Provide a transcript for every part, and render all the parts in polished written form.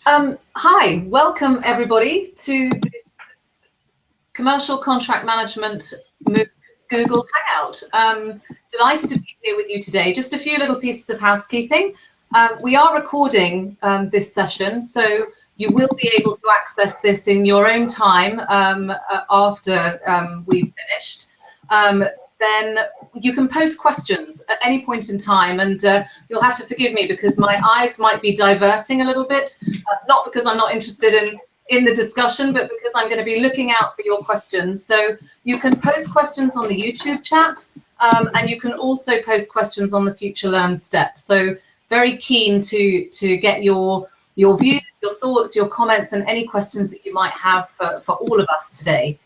Hi, welcome everybody to this Commercial Contract Management MOOC Google Hangout. Delighted to be here with you today. Just a few little pieces of housekeeping. We are recording this session, so you will be able to access this in your own time after we've finished. Then you can post questions at any point in time, and you'll have to forgive me because my eyes might be diverting a little bit, not because I'm not interested in the discussion, but because I'm going to be looking out for your questions. So you can post questions on the YouTube chat, and you can also post questions on the Future Learn step. So very keen to get your views, your thoughts, your comments, and any questions that you might have for all of us today.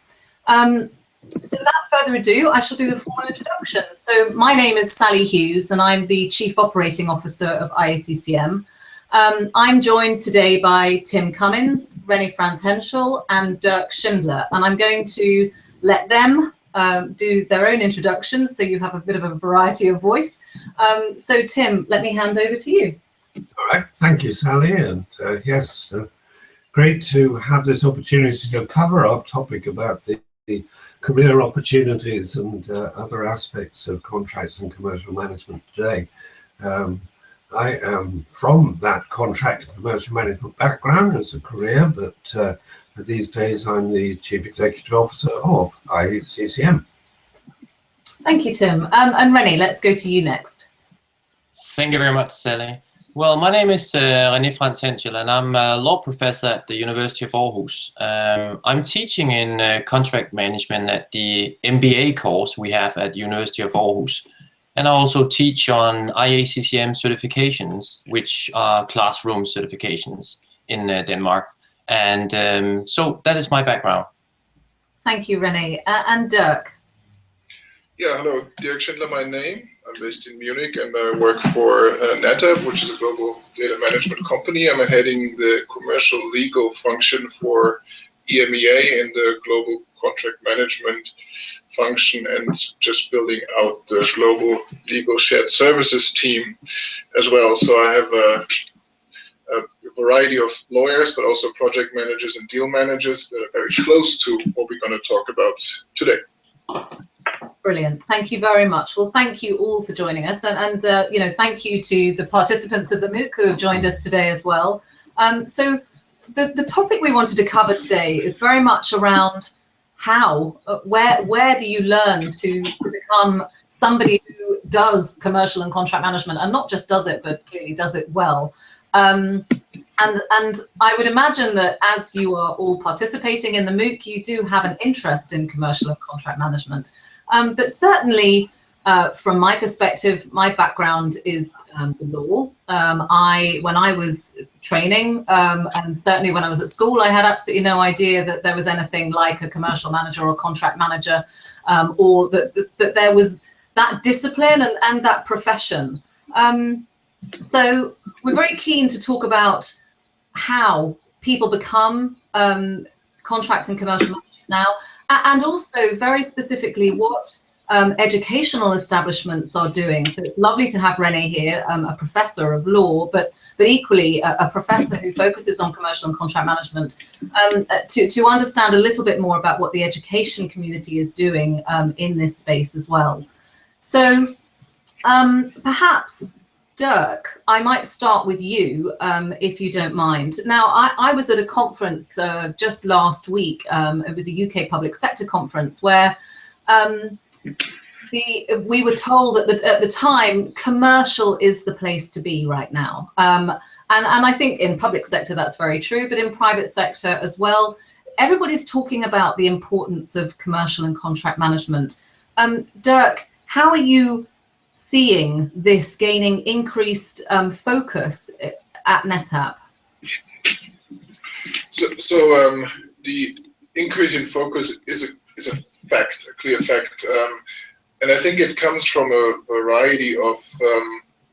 So without further ado, I shall do the formal introduction. So my name is Sally Hughes, and I'm the Chief Operating Officer of IACCM. I'm joined today by Tim Cummins, René Franz Henschel, and Dirk Schindler, and I'm going to let them do their own introductions so you have a bit of a variety of voice. So Tim, let me hand over to you. All right, thank you, Sally, and yes, great to have this opportunity to cover our topic about the career opportunities and other aspects of contracts and commercial management today. I am from that contract and commercial management background as a career, but these days I'm the Chief Executive Officer of IACCM. Thank you, Tim. And René, let's go to you next. Thank you very much, Sally. Well, my name is René Franz Henschel, and I'm a law professor at the University of Aarhus. I'm teaching in contract management at the MBA course we have at University of Aarhus. And I also teach on IACCM certifications, which are classroom certifications in Denmark. And so that is my background. Thank you, René. And Dirk? Yeah, hello, Dirk Schindler, my name. I'm based in Munich and I work for NetApp, which is a global data management company. I'm heading the commercial legal function for EMEA in the global contract management function and just building out the global legal shared services team as well. So I have a variety of lawyers, but also project managers and deal managers that are very close to what we're going to talk about today. Brilliant. Thank you very much. Well, thank you all for joining us. And you know, thank you to the participants of the MOOC who have joined us today as well. So the topic we wanted to cover today is very much around how, where do you learn to become somebody who does commercial and contract management, and not just does it, but clearly does it well. And I would imagine that as you are all participating in the MOOC, you do have an interest in commercial and contract management. But certainly, from my perspective, my background is the law. When I was training, and certainly when I was at school, I had absolutely no idea that there was anything like a commercial manager or contract manager, or that there was that discipline and that profession. So we're very keen to talk about how people become contract and commercial managers now, and also very specifically what educational establishments are doing. So it's lovely to have René here, a professor of law, but equally a professor who focuses on commercial and contract management, to understand a little bit more about what the education community is doing in this space as well. So perhaps, Dirk, I might start with you, if you don't mind. Now, I was at a conference just last week. It was a UK public sector conference where we were told that at the time, commercial is the place to be right now. And I think in public sector, that's very true, but in private sector as well, everybody's talking about the importance of commercial and contract management. Dirk, how are you seeing this gaining increased focus at NetApp? So the increase in focus is a fact, a clear fact, and I think it comes from a variety of,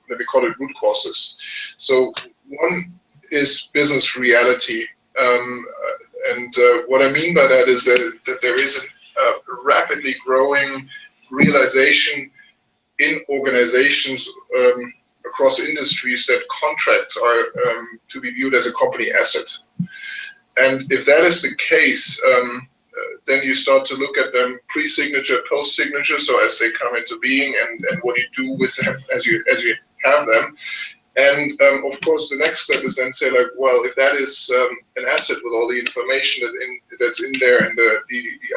let me call it, root causes. So one is business reality, and what I mean by that is that there is a rapidly growing realization in organizations across industries that contracts are to be viewed as a company asset. And if that is the case, then you start to look at them pre-signature, post-signature, so as they come into being, and what you do with them as you have them. And of course, the next step is then say, like, well, if that is an asset with all the information that's in there and the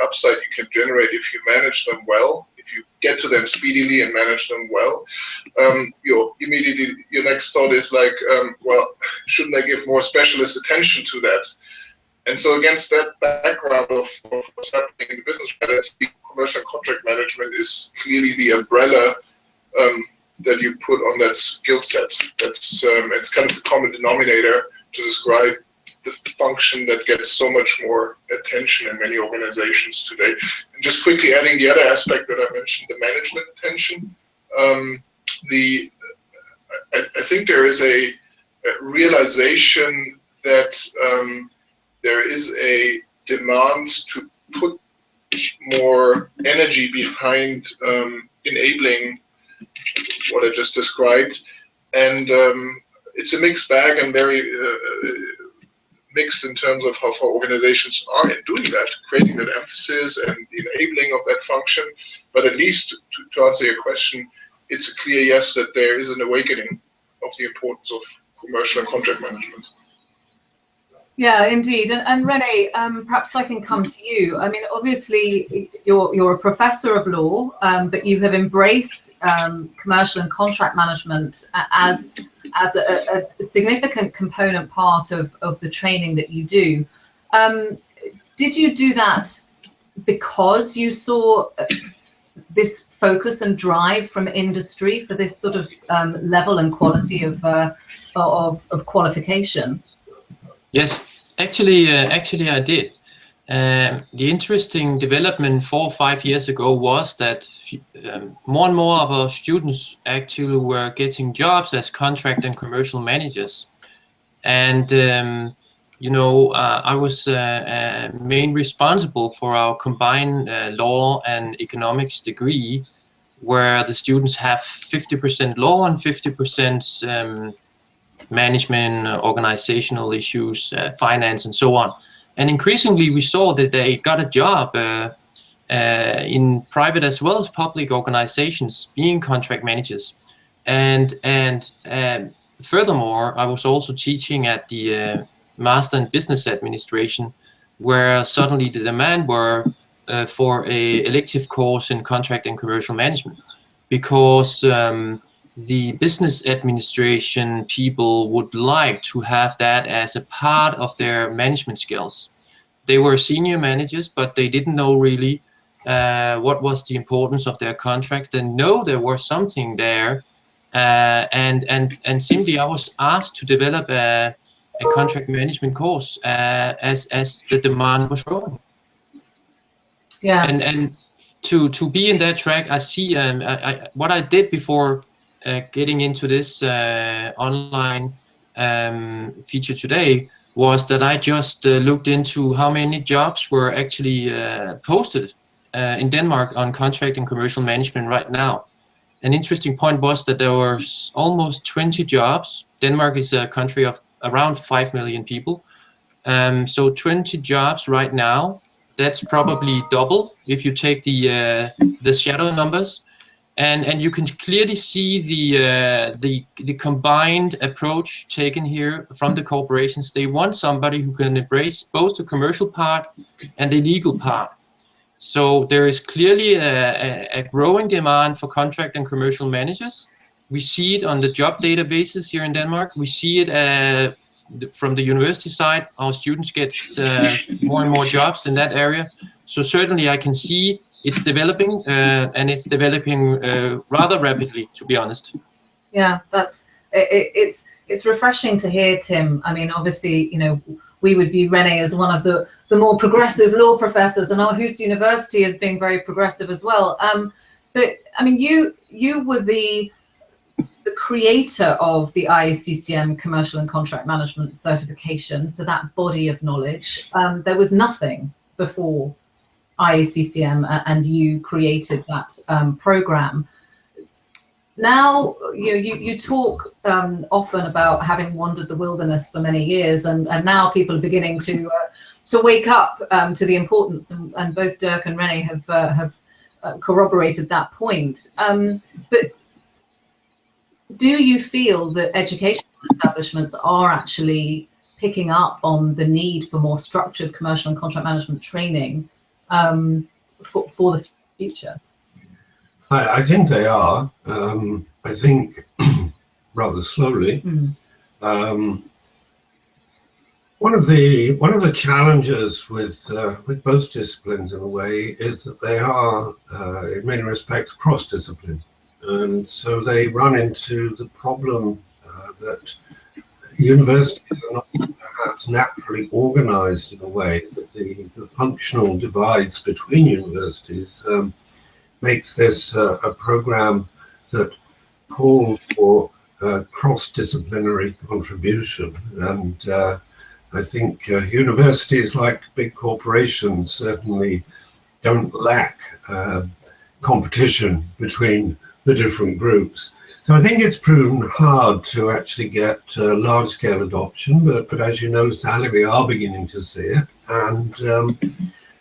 upside you can generate if you manage them well, if you get to them speedily and manage them well, your next thought is like, well, shouldn't I give more specialist attention to that? And so against that background of what's happening in the business reality, commercial and contract management is clearly the umbrella that you put on that skill set. That's it's kind of the common denominator to describe the function that gets so much more attention in many organizations today. And just quickly adding the other aspect that I mentioned, the management attention. I think there is a realization that there is a demand to put more energy behind enabling what I just described, and it's a mixed bag and very mixed in terms of how far organizations are in doing that, creating that emphasis and the enabling of that function. But at least to answer your question, it's a clear yes that there is an awakening of the importance of commercial and contract management. Yeah, indeed. And René, perhaps I can come to you. I mean, obviously, you're a professor of law, but you have embraced commercial and contract management as a significant component part of the training that you do. Did you do that because you saw this focus and drive from industry for this sort of level and quality of qualification? Yes, actually I did. The interesting development 4 or 5 years ago was that more and more of our students actually were getting jobs as contract and commercial managers. And, I was main responsible for our combined law and economics degree, where the students have 50% law and 50% management, organizational issues, finance, and so on. And increasingly, we saw that they got a job in private as well as public organizations, being contract managers. And furthermore, I was also teaching at the Master in Business Administration, where suddenly the demand were for a elective course in contract and commercial management, because the business administration people would like to have that as a part of their management skills. They were senior managers, but they didn't know really what was the importance of their contracts. They know there was something there, and simply I was asked to develop a contract management course as the demand was growing. Yeah. And to be in that track, I see what I did before getting into this online feature today was that I just looked into how many jobs were actually posted in Denmark on contract and commercial management right now. An interesting point was that there were almost 20 jobs. Denmark is a country of around 5 million people. So 20 jobs right now. That's probably double if you take the shadow numbers. And you can clearly see the combined approach taken here from the corporations. They want somebody who can embrace both the commercial part and the legal part. So there is clearly a growing demand for contract and commercial managers. We see it on the job databases here in Denmark. We see it from the university side. Our students get more and more jobs in that area. So certainly I can see it's developing, and it's developing rather rapidly, to be honest. Yeah, it's refreshing to hear, Tim. I mean, obviously, we would view René as one of the more progressive law professors, and Aarhus University as being very progressive as well. But I mean, you were the creator of the IACCM Commercial and Contract Management certification, so that body of knowledge. There was nothing before IACCM, and you created that program. now you talk often about having wandered the wilderness for many years, and now people are beginning to wake up to the importance, and both Dirk and René have corroborated that point. But do you feel that educational establishments are actually picking up on the need for more structured commercial and contract management training for the future? I think they are. I think rather slowly. One of the challenges with both disciplines, in a way, is that they are in many respects cross-discipline, and so they run into the problem that universities are not perhaps naturally organized in a way that the functional divides between universities makes this a program that calls for cross-disciplinary contribution. And I think universities, like big corporations, certainly don't lack competition between the different groups. So I think it's proven hard to actually get large-scale adoption, but as you know, Sally, we are beginning to see it. And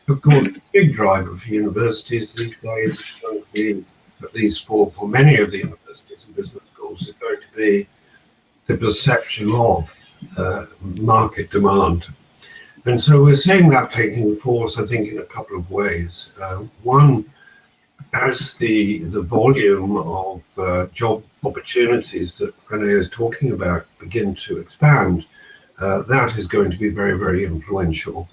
of course, the big driver for universities these days is going to be, at least for many of the universities and business schools, is going to be the perception of market demand. And so we're seeing that taking force, I think, in a couple of ways. One, as the volume of job opportunities that René is talking about begin to expand, that is going to be very, very influential.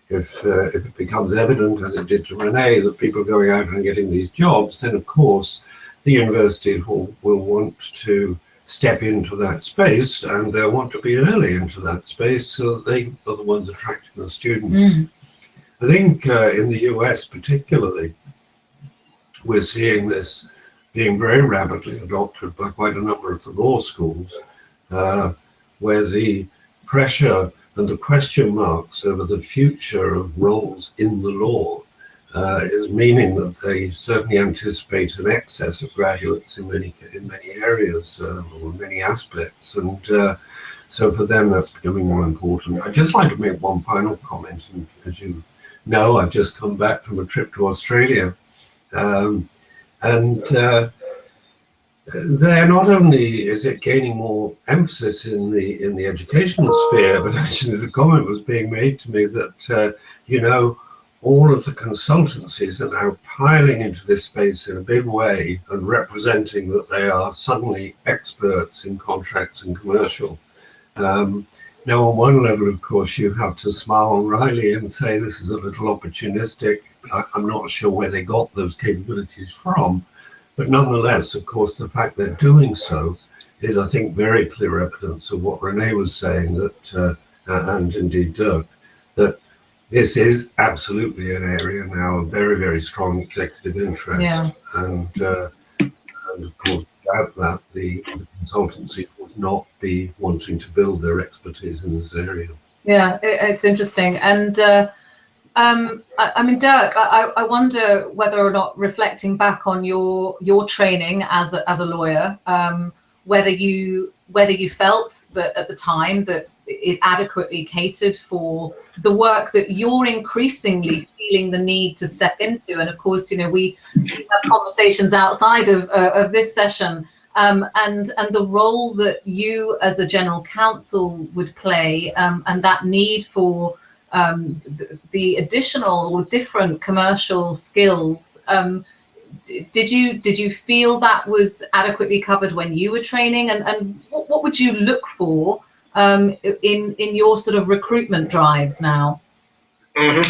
If it becomes evident, as it did to René, that people are going out and getting these jobs, then of course the university will want to step into that space, and they'll want to be early into that space so that they are the ones attracting the students. I think in the US particularly, we're seeing this being very rapidly adopted by quite a number of the law schools, where the pressure and the question marks over the future of roles in the law is meaning that they certainly anticipate an excess of graduates in many areas or many aspects, and so for them that's becoming more important. I'd just like to make one final comment, and as you know, I've just come back from a trip to Australia, and there not only is it gaining more emphasis in the educational sphere, but actually the comment was being made to me that you know, all of the consultancies are now piling into this space in a big way and representing that they are suddenly experts in contracts and commercial. Now, on one level, of course, you have to smile wryly and say this is a little opportunistic. I'm not sure where they got those capabilities from. But nonetheless, of course, the fact they're doing so is, I think, very clear evidence of what René was saying, that, and indeed Dirk, that this is absolutely an area now of very, very strong executive interest. Yeah. And of course, without that, the consultancies would not be wanting to build their expertise in this area. Yeah, it's interesting. And I mean, Dirk, I wonder whether or not, reflecting back on your training as a lawyer, whether you felt that at the time that it adequately catered for the work that you're increasingly feeling the need to step into. And of course, you know, we have conversations outside of this session, and the role that you as a general counsel would play, and that need for the additional or different commercial skills. Did you feel that was adequately covered when you were training, and what would you look for in your sort of recruitment drives now? Now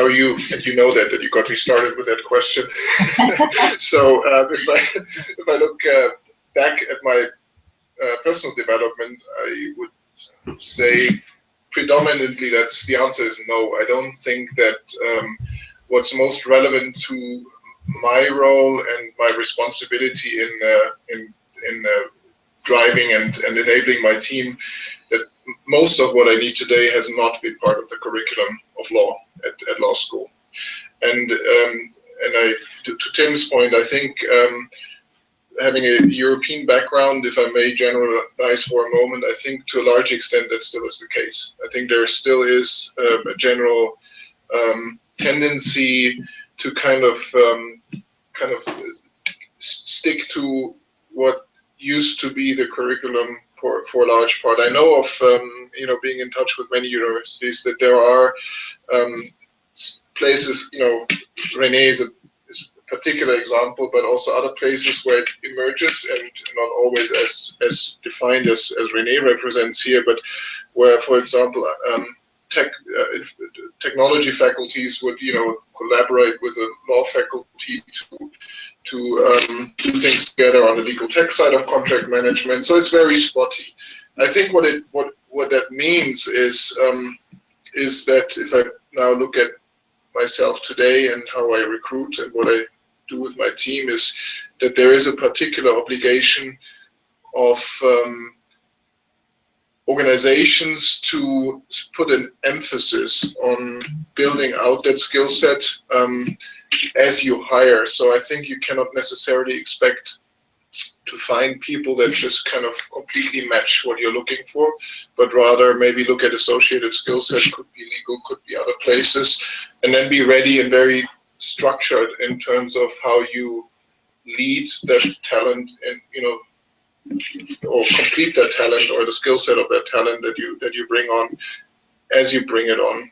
you know that you got me started with that question. So if I look back at my personal development, I would say predominantly the answer is no. I don't think that what's most relevant to my role and my responsibility in driving and enabling my team, that most of what I need today has not been part of the curriculum of law at law school. And to Tim's point, I think having a European background, if I may generalize for a moment, I think to a large extent that still is the case. I think there still is a general tendency to kind of stick to what used to be the curriculum for a large part. I know of being in touch with many universities that there are places, René is a particular example, but also other places where it emerges, and not always as defined as René represents here, but where, for example, technology faculties would collaborate with a law faculty to do things together on the legal tech side of contract management. So it's very spotty. I think what that means is that if I now look at myself today and how I recruit and what I do with my team, is that there is a particular obligation of organizations to put an emphasis on building out that skill set as you hire. So I think you cannot necessarily expect to find people that just kind of completely match what you're looking for, but rather maybe look at associated skill set, could be legal, could be other places, and then be ready and very structured in terms of how you lead that talent and or complete that talent or the skill set of that talent that you bring on as you bring it on.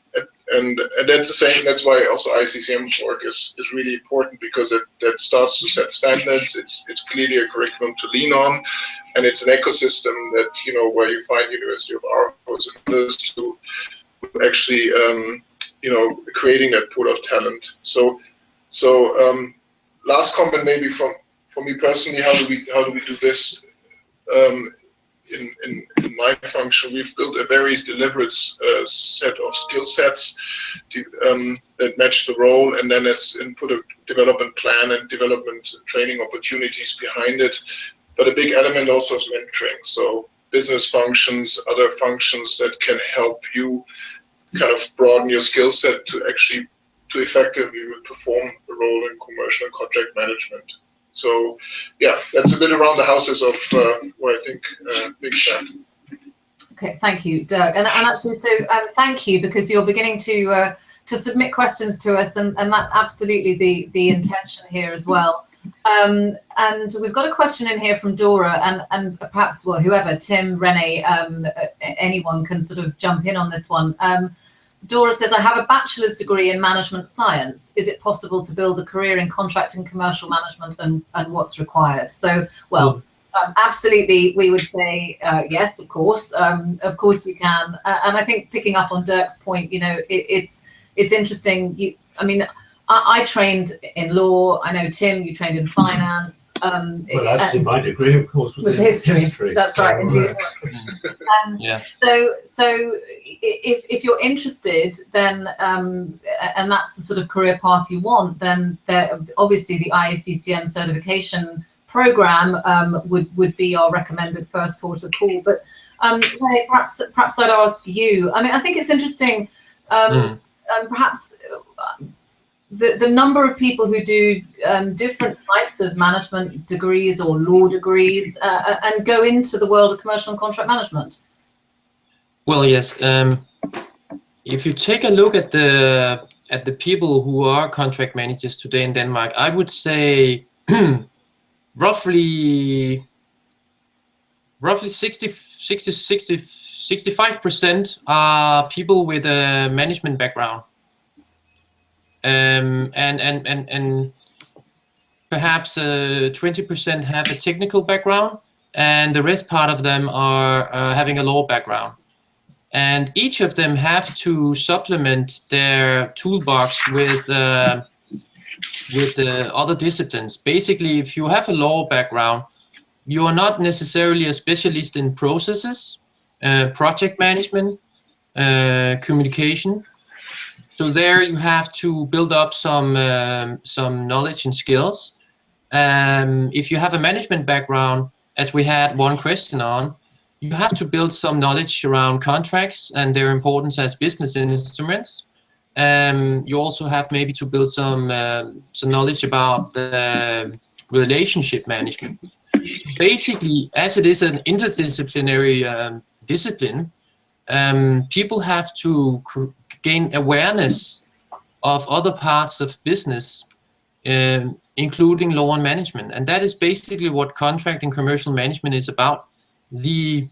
And that's the same. That's why also ICCM work is really important, because that starts to set standards. It's clearly a curriculum to lean on, and it's an ecosystem that where you find University of Aarhus and others to actually creating that pool of talent. So last comment maybe for me personally, how do we do this? In my function, we've built a very deliberate set of skill sets that match the role, and then put a development plan and development training opportunities behind it. But a big element also is mentoring. So business functions, other functions that can help you kind of broaden your skill set to effectively perform the role in commercial and contract management. So, yeah, that's a bit around the houses of where I think things stand. Okay, thank you, Dirk. And actually, so thank you, because you're beginning to submit questions to us, and that's absolutely the intention here as well. And we've got a question in here from Dora, and perhaps, well, whoever, Tim, René, anyone can sort of jump in on this one. Dora says, I have a bachelor's degree in management science. Is it possible to build a career in contract and commercial management, and what's required? So, well, absolutely, we would say yes, of course you can. And I think picking up on Dirk's point, it's interesting. I trained in law. I know, Tim, you trained in finance. Well, actually, my degree, of course, was in history. That's right, indeed. Yeah. So if you're interested, then and that's the sort of career path you want, then obviously the ICCM certification program would be our recommended first port of call. But perhaps I'd ask you. I think it's interesting. Perhaps. The number of people who do different types of management degrees or law degrees and go into the world of commercial and contract management. Well, yes. If you take a look at the people who are contract managers today in Denmark, I would say roughly 65% are people with a management background. And perhaps 20% have a technical background, and the rest part of them are having a law background. And each of them have to supplement their toolbox with other disciplines. Basically, if you have a law background, you are not necessarily a specialist in processes, project management, communication. So there you have to build up some knowledge and skills. If you have a management background, as we had one question on, you have to build some knowledge around contracts and their importance as business instruments. You also have maybe to build some knowledge about relationship management. So basically, as it is an interdisciplinary discipline, people have to gain awareness of other parts of business, including law and management, and that is basically what contract and commercial management is about. The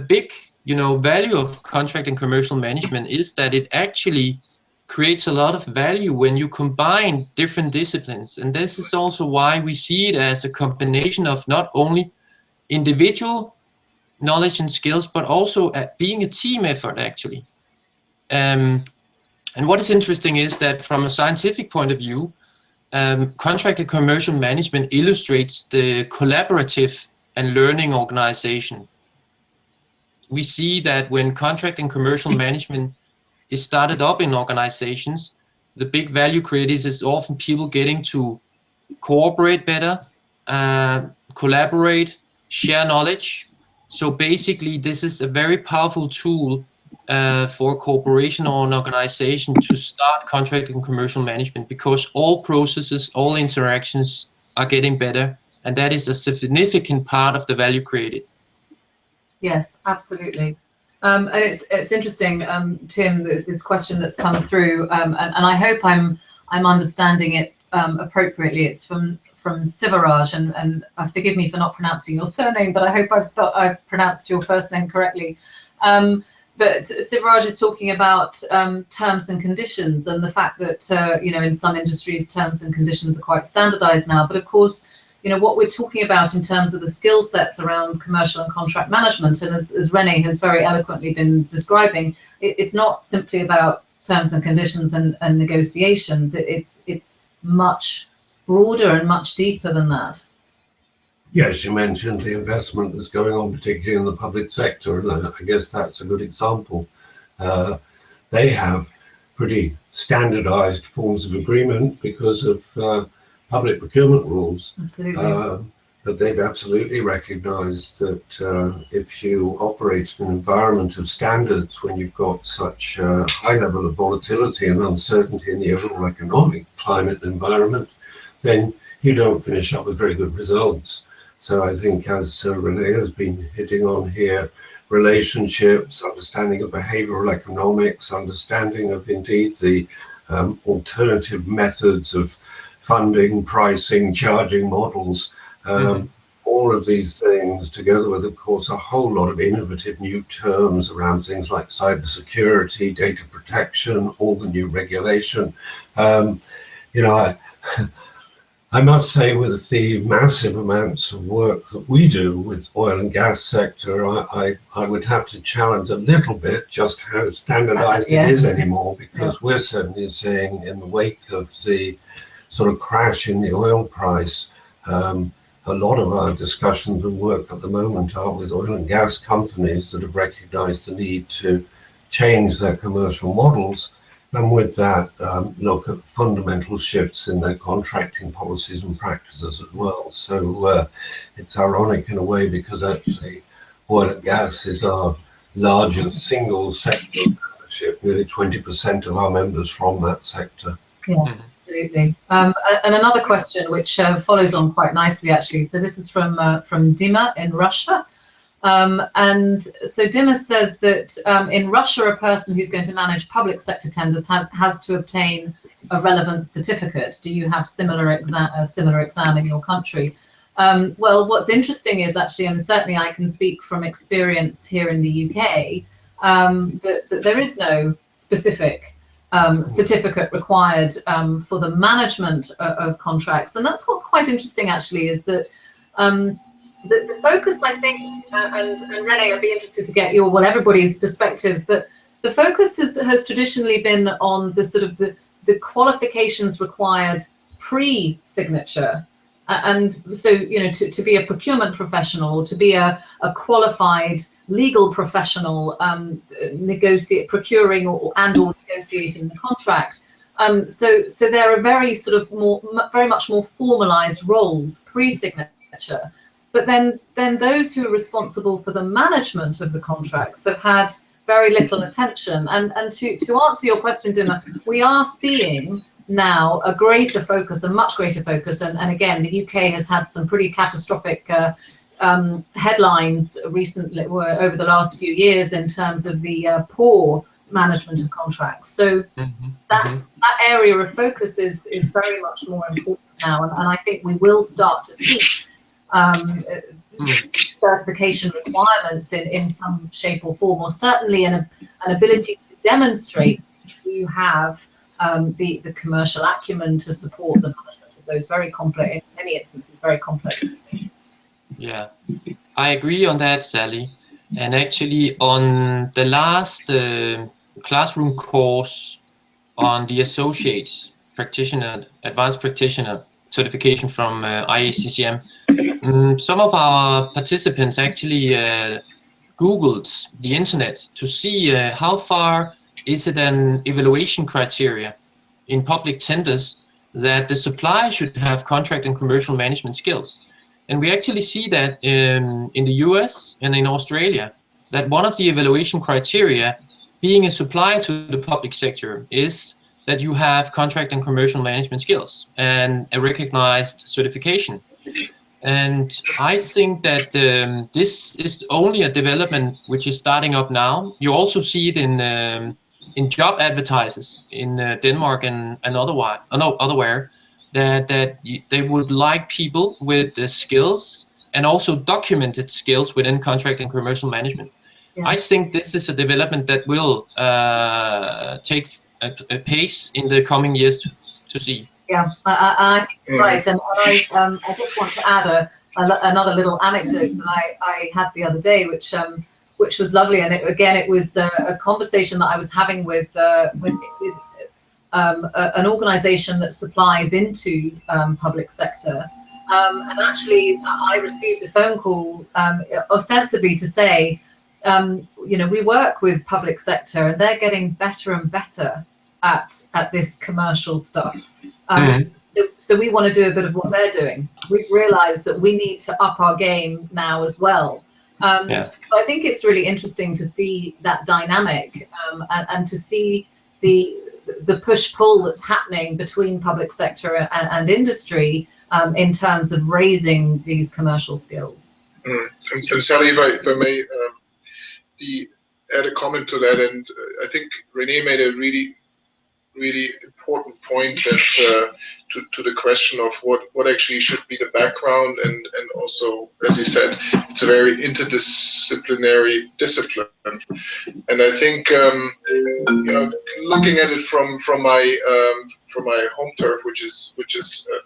big, value of contract and commercial management is that it actually creates a lot of value when you combine different disciplines, and this is also why we see it as a combination of not only individual knowledge and skills, but also being a team effort, actually. And what is interesting is that from a scientific point of view, contract and commercial management illustrates the collaborative and learning organization. We see that when contract and commercial management is started up in organizations, the big value creators is often people getting to cooperate better, collaborate, share knowledge. So basically, this is a very powerful tool for a corporation or an organization to start contract and commercial management, because all processes, all interactions are getting better, and that is a significant part of the value created. Yes, absolutely. And it's interesting, Tim, this question that's come through, and I hope I'm understanding it appropriately. It's from Sivaraj, and forgive me for not pronouncing your surname, but I hope I've pronounced your first name correctly. But Sivaraj is talking about terms and conditions, and the fact that in some industries terms and conditions are quite standardized now. But of course, what we're talking about in terms of the skill sets around commercial and contract management, and as René has very eloquently been describing, it's not simply about terms and conditions and negotiations. It's much broader and much deeper than that. Yes, you mentioned the investment that's going on, particularly in the public sector, and I guess that's a good example. They have pretty standardized forms of agreement because of public procurement rules. Absolutely. But they've absolutely recognized that if you operate in an environment of standards, when you've got such a high level of volatility and uncertainty in the overall economic climate and environment, then you don't finish up with very good results. So I think, as René has been hitting on here, relationships, understanding of behavioral economics, understanding of indeed the alternative methods of funding, pricing, charging models, all of these things, together with, of course, a whole lot of innovative new terms around things like cybersecurity, data protection, all the new regulation. I must say, with the massive amounts of work that we do with oil and gas sector, I would have to challenge a little bit just how standardized it is anymore, because we're certainly seeing, in the wake of the sort of crash in the oil price, a lot of our discussions and work at the moment are with oil and gas companies that have recognized the need to change their commercial models, and with that look at fundamental shifts in their contracting policies and practices as well. So it's ironic in a way, because actually oil and gas is our largest single sector membership, nearly 20% of our members from that sector. Yeah. Absolutely. And another question which follows on quite nicely, actually. So this is from Dima in Russia. And so Dima says that in Russia, a person who's going to manage public sector tenders has to obtain a relevant certificate. Do you have a similar exam in your country? Well, what's interesting is actually, certainly I can speak from experience here in the UK, that there is no specific certificate required for the management of contracts. And that's what's quite interesting, actually, is that the focus, I think, and René, I'd be interested to get everybody's perspectives, but the focus has traditionally been on the sort of the qualifications required pre-signature. And so, to be a procurement professional, to be a qualified legal professional, procuring or negotiating the contract. So there are very much more formalized roles pre-signature. But then those who are responsible for the management of the contracts have had very little attention. And to answer your question, Dima, we are seeing now a greater focus, a much greater focus, and again, the UK has had some pretty catastrophic headlines recently, over the last few years, in terms of the poor management of contracts. So that area of focus is very much more important now, and I think we will start to see certification requirements in some shape or form, or certainly an ability to demonstrate do you have the commercial acumen to support the management of those very complex, in many instances, very complex things. Yeah, I agree on that, Sally. And actually, on the last classroom course on the Associate Practitioner, Advanced Practitioner certification from IACCM, some of our participants actually Googled the internet to see how far is it an evaluation criteria in public tenders that the supplier should have contract and commercial management skills. And we actually see that in the US and in Australia, that one of the evaluation criteria being a supplier to the public sector is that you have contract and commercial management skills and a recognized certification. And I think that this is only a development which is starting up now. You also see it in job advertisers in Denmark and otherwhere, that they would like people with the skills and also documented skills within contract and commercial management. Yeah. I think this is a development that will take a pace in the coming years to see. Yeah, I think you're right, and I just want to add another little anecdote that I had the other day, which was lovely, and it was a conversation that I was having with an organisation that supplies into public sector, and actually I received a phone call ostensibly to say, we work with public sector and they're getting better and better at this commercial stuff. So we want to do a bit of what they're doing. We've realised that we need to up our game now as well. So I think it's really interesting to see that dynamic and to see the push-pull that's happening between public sector and industry in terms of raising these commercial skills. And Sally, if I may add a comment to that, and I think Renee made a really important point that to the question of what actually should be the background, and also, as he said, it's a very interdisciplinary discipline. And I think looking at it from my home turf, which is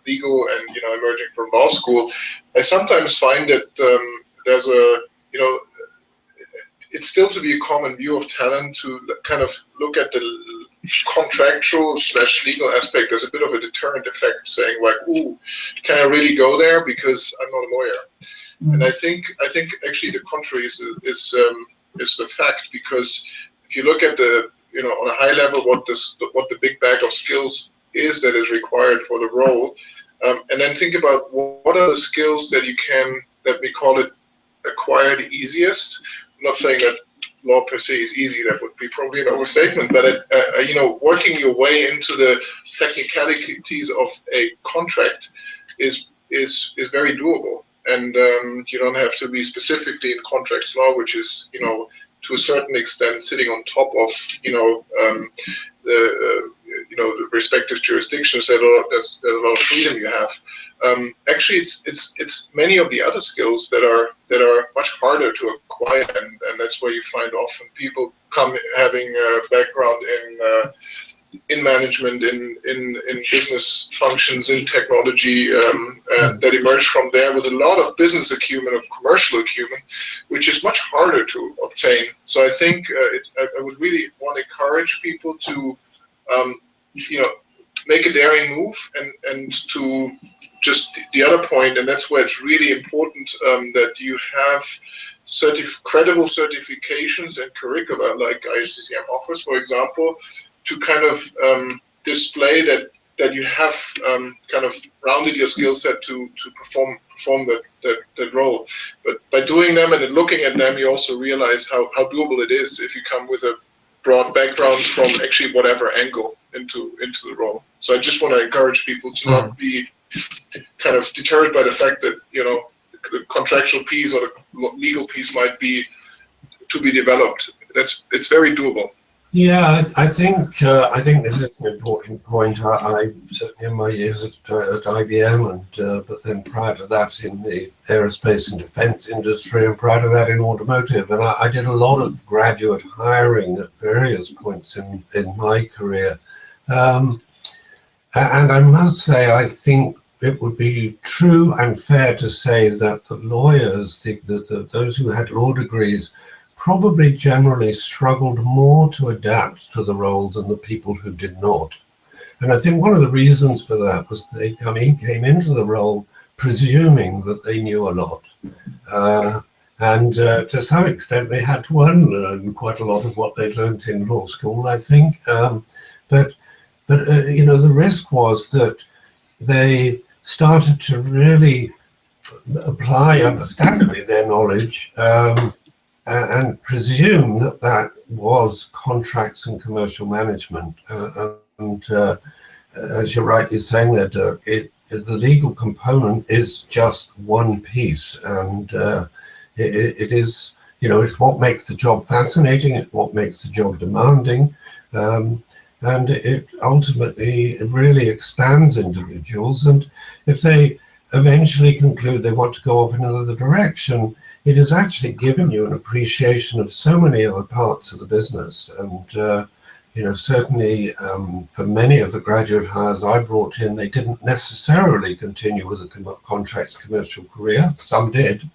legal and emerging from law school, I sometimes find that there's it's still to be a common view of talent to kind of look at the contractual/legal aspect as a bit of a deterrent effect, saying like, "Ooh, can I really go there because I'm not a lawyer?" And I think actually the contrary is the fact, because if you look at on a high level what the big bag of skills is that is required for the role, and then think about what are the skills that you can, let me call it, acquire the easiest. I'm not saying that law per se is easy, that would be probably an overstatement, but working your way into the technicalities of a contract is very doable, and you don't have to be specifically in contracts law, which is to a certain extent sitting on top of the respective jurisdictions. There's a lot of freedom you have. Actually, it's many of the other skills that are much harder to acquire, and that's where you find often people come having a background in management, in business functions, in technology, that emerge from there with a lot of business acumen or commercial acumen, which is much harder to obtain. So I think I would really want to encourage people to make a daring move, and to just the other point, and that's where it's really important that you have credible certifications and curricula like IACCM offers, for example, to kind of display that you have kind of rounded your skill set to perform that role. But by doing them and looking at them, you also realize how doable it is if you come with a broad background from actually whatever angle. into the role. So I just want to encourage people to not be kind of deterred by the fact that, you know, the contractual piece or the legal piece might be to be developed. It's very doable. Yeah, I think this is an important point. I certainly in my years at IBM, and but then prior to that in the aerospace and defense industry, and prior to that in automotive, and I did a lot of graduate hiring at various points in my career, and I must say I think it would be true and fair to say that the lawyers, those who had law degrees, probably generally struggled more to adapt to the role than the people who did not. And I think one of the reasons for that was they came into the role presuming that they knew a lot. And to some extent, they had to unlearn quite a lot of what they'd learned in law school, I think. But you know, the risk was that they started to really apply, understandably, their knowledge and presume that that was contracts and commercial management. And as you're rightly saying there, Dirk, the legal component is just one piece. And it is, you know, it's what makes the job fascinating, it's what makes the job demanding. And it ultimately really expands individuals. And if they eventually conclude they want to go off in another direction, it has actually given you an appreciation of so many other parts of the business. And, you know, certainly for many of the graduate hires I brought in, they didn't necessarily continue with a contracts commercial career. Some did,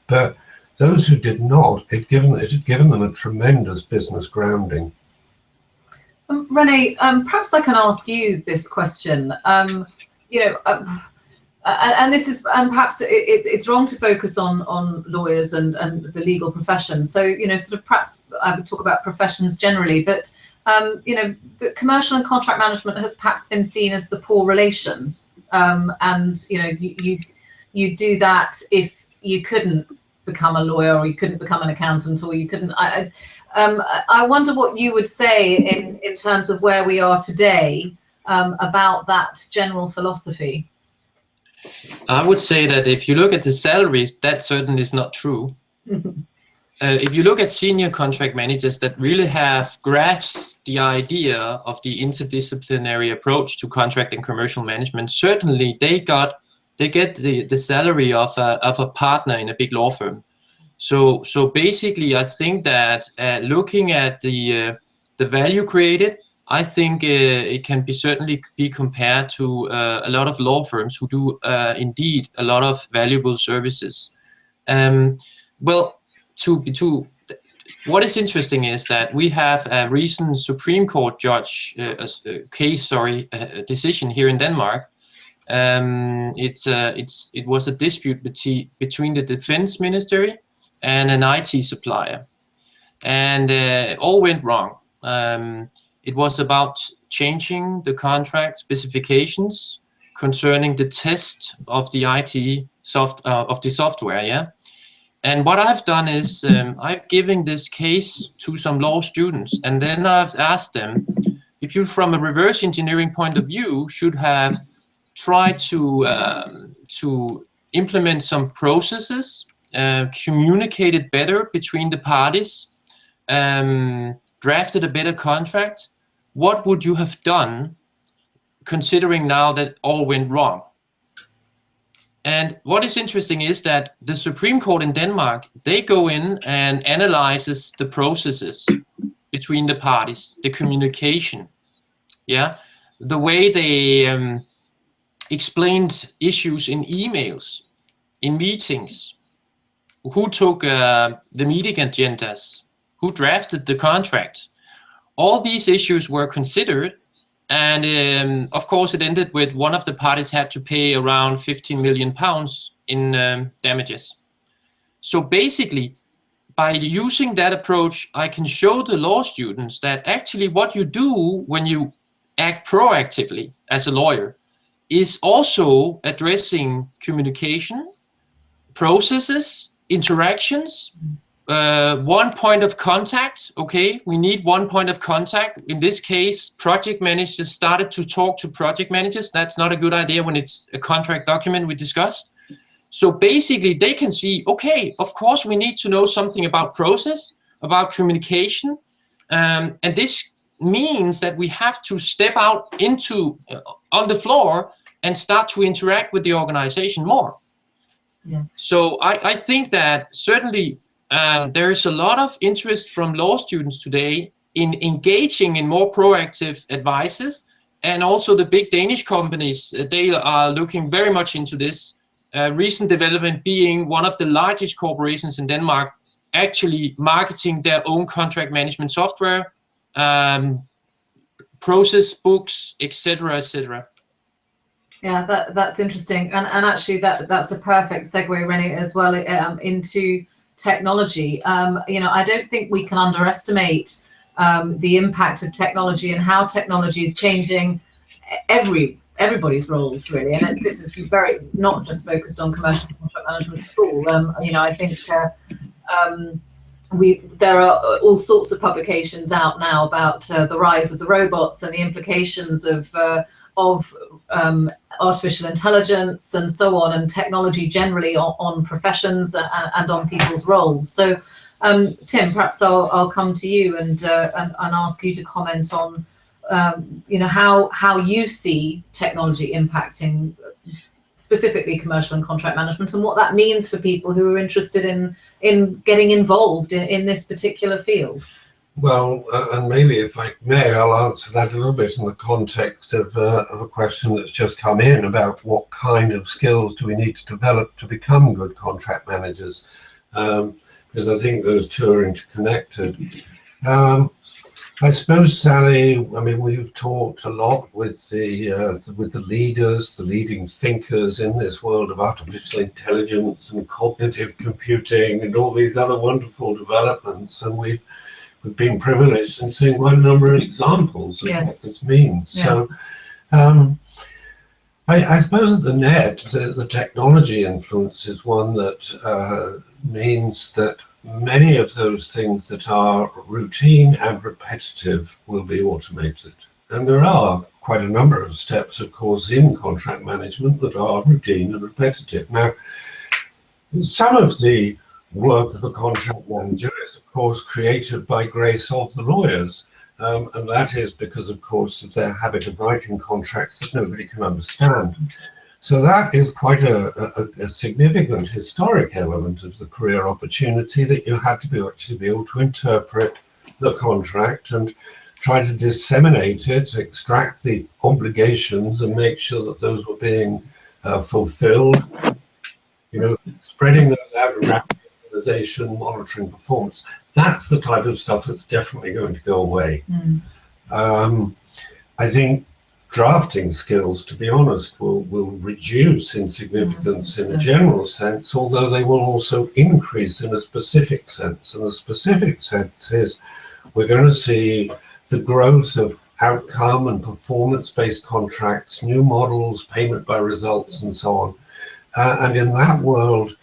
but those who did not, it had given them a tremendous business grounding. René, perhaps I can ask you this question. You know, and this is, and perhaps it's wrong to focus on lawyers and the legal profession. So, you know, sort of perhaps I would talk about professions generally, but, you know, the commercial and contract management has perhaps been seen as the poor relation. And, you know, you do that if you couldn't become a lawyer, or you couldn't become an accountant, or you couldn't. I wonder what you would say in terms of where we are today about that general philosophy. I would say that if you look at the salaries, that certainly is not true. If you look at senior contract managers that really have grasped the idea of the interdisciplinary approach to contract and commercial management, certainly they get the salary of a partner in a big law firm. So basically, I think that looking at the value created, I think it can certainly be compared to a lot of law firms who do indeed a lot of valuable services. Well, what is interesting is that we have a recent Supreme Court judge decision here in Denmark. It was a dispute between the defense ministry and an IT supplier, and all went wrong. It was about changing the contract specifications concerning the test of the IT software, yeah. And what I've done is I've given this case to some law students, and then I've asked them if you, from a reverse engineering point of view, should have tried to implement some processes, communicated better between the parties, drafted a better contract. What would you have done, considering now that all went wrong? And what is interesting is that the Supreme Court in Denmark, they go in and analyzes the processes between the parties, the communication, yeah, the way they explained issues in emails, in meetings, who took the meeting agendas, who drafted the contract. All these issues were considered, and of course it ended with one of the parties had to pay around 15 million pounds in damages. So basically, by using that approach, I can show the law students that actually what you do when you act proactively as a lawyer is also addressing communication, processes, interactions, one point of contact. Okay, we need one point of contact. In this case, project managers started to talk to project managers. That's not a good idea when it's a contract document we discuss. So basically they can see, okay, of course we need to know something about process, about communication. And this means that we have to step out into on the floor and start to interact with the organization more. Yeah. So I think that certainly there is a lot of interest from law students today in engaging in more proactive advices, and also the big Danish companies, they are looking very much into this. Recent development being one of the largest corporations in Denmark actually marketing their own contract management software, process books, etc., etc. Yeah, that's interesting, and actually that's a perfect segue, René, as well, into technology. You know, I don't think we can underestimate the impact of technology and how technology is changing everybody's roles, really. And this is very not just focused on commercial contract management at all. You know, I think there are all sorts of publications out now about the rise of the robots and the implications of artificial intelligence and so on, and technology generally on professions and on people's roles. So, Tim, perhaps I'll come to you and ask you to comment on you know, how you see technology impacting specifically commercial and contract management, and what that means for people who are interested in getting involved in this particular field. Well, and maybe if I may, I'll answer that a little bit in the context of a question that's just come in about what kind of skills do we need to develop to become good contract managers, because I think those two are interconnected. I suppose, Sally, I mean, we've talked a lot with the leaders, the leading thinkers in this world of artificial intelligence and cognitive computing and all these other wonderful developments, and we've been privileged in seeing quite a number of examples of what this means. Yeah. So I suppose at the net, the technology influence is one that means that many of those things that are routine and repetitive will be automated. And there are quite a number of steps, of course, in contract management that are routine and repetitive. Now, some of the work of a contract manager is, of course, created by grace of the lawyers. And that is because, of course, of their habit of writing contracts that nobody can understand. So that is quite a significant historic element of the career opportunity, that you had to actually be able to interpret the contract and try to disseminate it, extract the obligations and make sure that those were being fulfilled, you know, spreading those out around the organization, monitoring performance. That's the type of stuff that's definitely going to go away. I think drafting skills, to be honest, will reduce in significance in a general sense, although they will also increase in a specific sense. And the specific sense is we're going to see the growth of outcome and performance-based contracts, new models, payment by results, and so on. And in that world,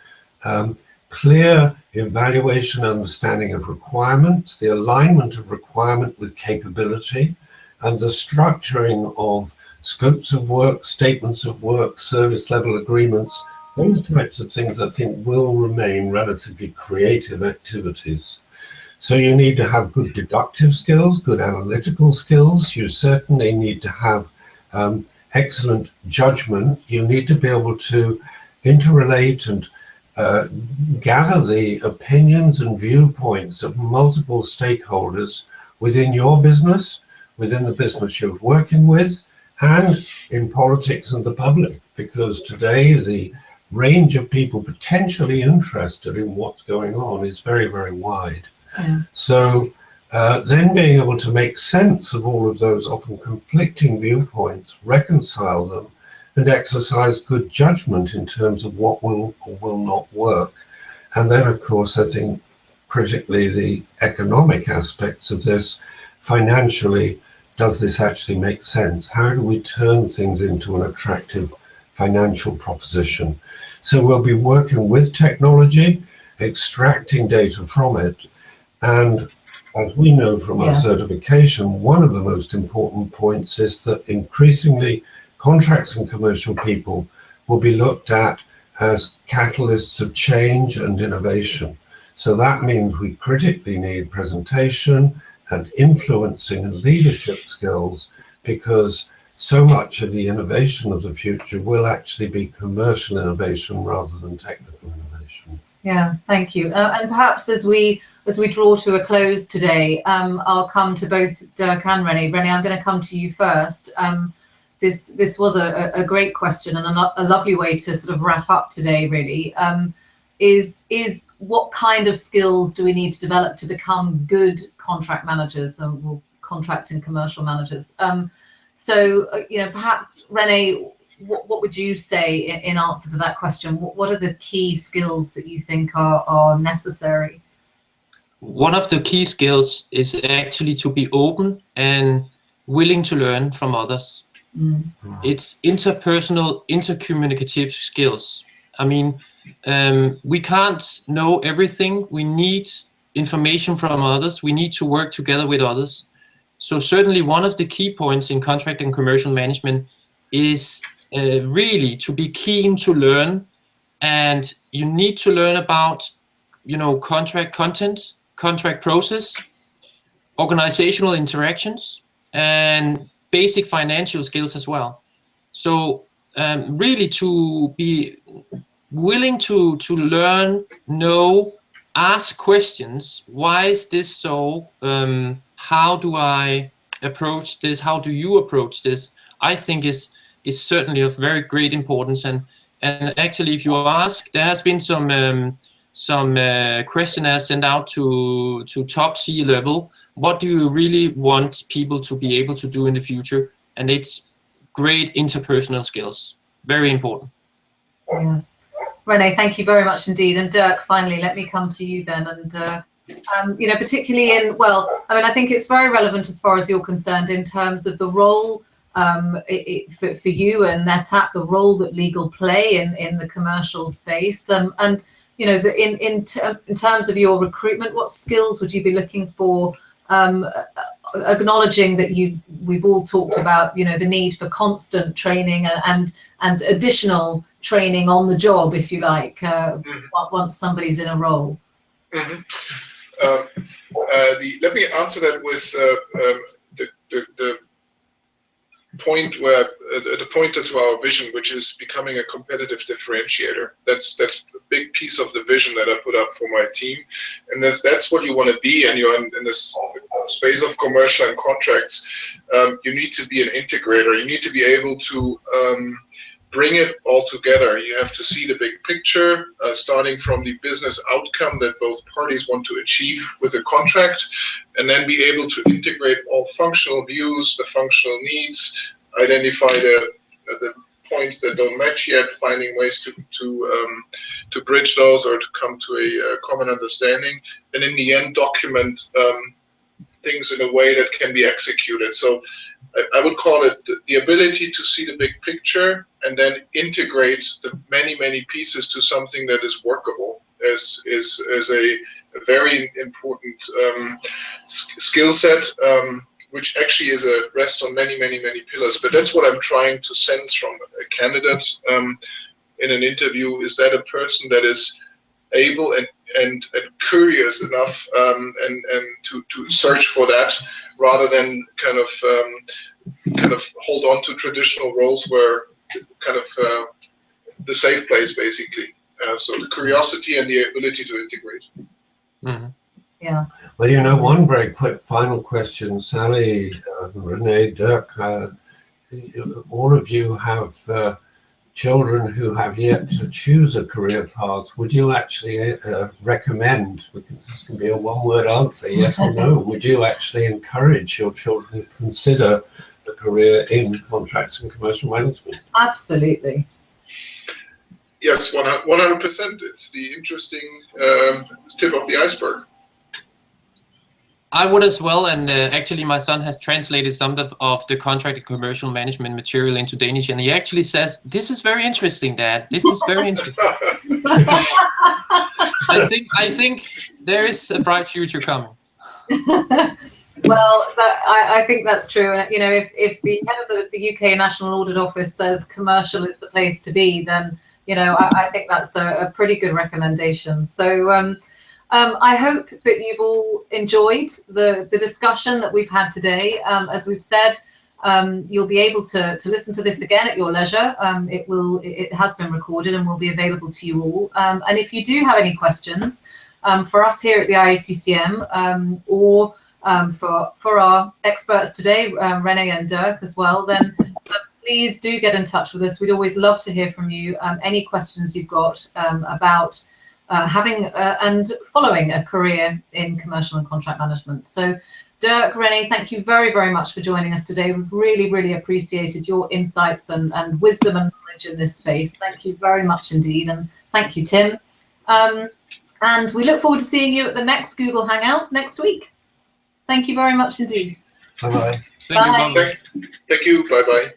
clear evaluation and understanding of requirements, the alignment of requirement with capability, and the structuring of scopes of work, statements of work, service level agreements, those types of things I think will remain relatively creative activities. So you need to have good deductive skills, good analytical skills. You certainly need to have excellent judgment. You need to be able to interrelate and gather the opinions and viewpoints of multiple stakeholders within your business, within the business you're working with, and in politics and the public, because today the range of people potentially interested in what's going on is very, very wide. Yeah. So then being able to make sense of all of those often conflicting viewpoints, reconcile them, and exercise good judgment in terms of what will or will not work. And then, of course, I think critically the economic aspects of this. Financially, does this actually make sense? How do we turn things into an attractive financial proposition? So we'll be working with technology. extracting data from it. And as we know from our certification, one of the most important points is that increasingly contracts and commercial people will be looked at as catalysts of change and innovation. So that means we critically need presentation and influencing and leadership skills, because so much of the innovation of the future will actually be commercial innovation rather than technical innovation. Yeah, thank you. And perhaps as we draw to a close today, I'll come to both Dirk and René. René, I'm going to come to you first. This was a great question and a lovely way to sort of wrap up today, really. Is what kind of skills do we need to develop to become good contract managers and contract and commercial managers? Perhaps René, what would you say in answer to that question? What are the key skills that you think are necessary? One of the key skills is actually to be open and willing to learn from others. It's interpersonal, intercommunicative skills. I mean, we can't know everything. We need information from others. We need to work together with others. So certainly one of the key points in contract and commercial management is really to be keen to learn. And you need to learn about, contract content, contract process, organizational interactions, and basic financial skills as well. So really to be willing to learn, know, ask questions. Why is this so? How do I approach this? How do you approach this? I think is certainly of very great importance. And actually, if you ask, there has been some questionnaires sent out to top C-level. What do you really want people to be able to do in the future? And it's great interpersonal skills. Very important. Yeah. René, thank you very much indeed. And Dirk, finally, let me come to you then. And, particularly I think it's very relevant as far as you're concerned in terms of the role for you and NetApp, the role that legal play in the commercial space. In terms of your recruitment, what skills would you be looking for? Acknowledging that we've all talked about, the need for constant training and additional training on the job, if you like, once somebody's in a role. Let me answer that with the pointer to our vision, which is becoming a competitive differentiator. That's a big piece of the vision that I put up for my team, and if that's what you want to be, and you're in this space of commercial and contracts, you need to be an integrator. You need to be able to bring it all together. You have to see the big picture, starting from the business outcome that both parties want to achieve with a contract, and then be able to integrate all functional views, the functional needs, identify the points that don't match yet, finding ways to bridge those or to come to a common understanding, and in the end document things in a way that can be executed. So I would call it the ability to see the big picture and then integrate the many pieces to something that is workable is a very important skill set, which actually rests on many pillars. But that's what I'm trying to sense from a candidate in an interview. Is that a person that is able and curious enough and to search for that, rather than kind of hold on to traditional roles where kind of the safe place, basically. So the curiosity and the ability to integrate. Mm-hmm. Yeah. Well, one very quick final question, Sally, René, Dirk, all of you have children who have yet to choose a career path. Would you actually recommend, this can be a one-word answer, yes or no, would you actually encourage your children to consider a career in contracts and commercial management? Absolutely. Yes, 100%. It's the interesting tip of the iceberg. I would as well, and actually my son has translated some of the contract and commercial management material into Danish, and he actually says, "This is very interesting, Dad. This is very interesting." I think there is a bright future coming. Well, I think that's true. And, you know, if the head of the UK National Audit Office says commercial is the place to be, then, you know, I think that's a pretty good recommendation. So I hope that you've all enjoyed the discussion that we've had today. As we've said, you'll be able to listen to this again at your leisure. It has been recorded and will be available to you all. And if you do have any questions for us here at the IACCM, or for our experts today, René and Dirk as well, then please do get in touch with us. We'd always love to hear from you. Any questions you've got about having and following a career in commercial and contract management. So Dirk, René, thank you very, very much for joining us today. We've really, really appreciated your insights and wisdom and knowledge in this space. Thank you very much indeed. And thank you, Tim. And we look forward to seeing you at the next Google Hangout next week. Thank you very much indeed. Bye-bye. Thank you. Thank you. Bye-bye.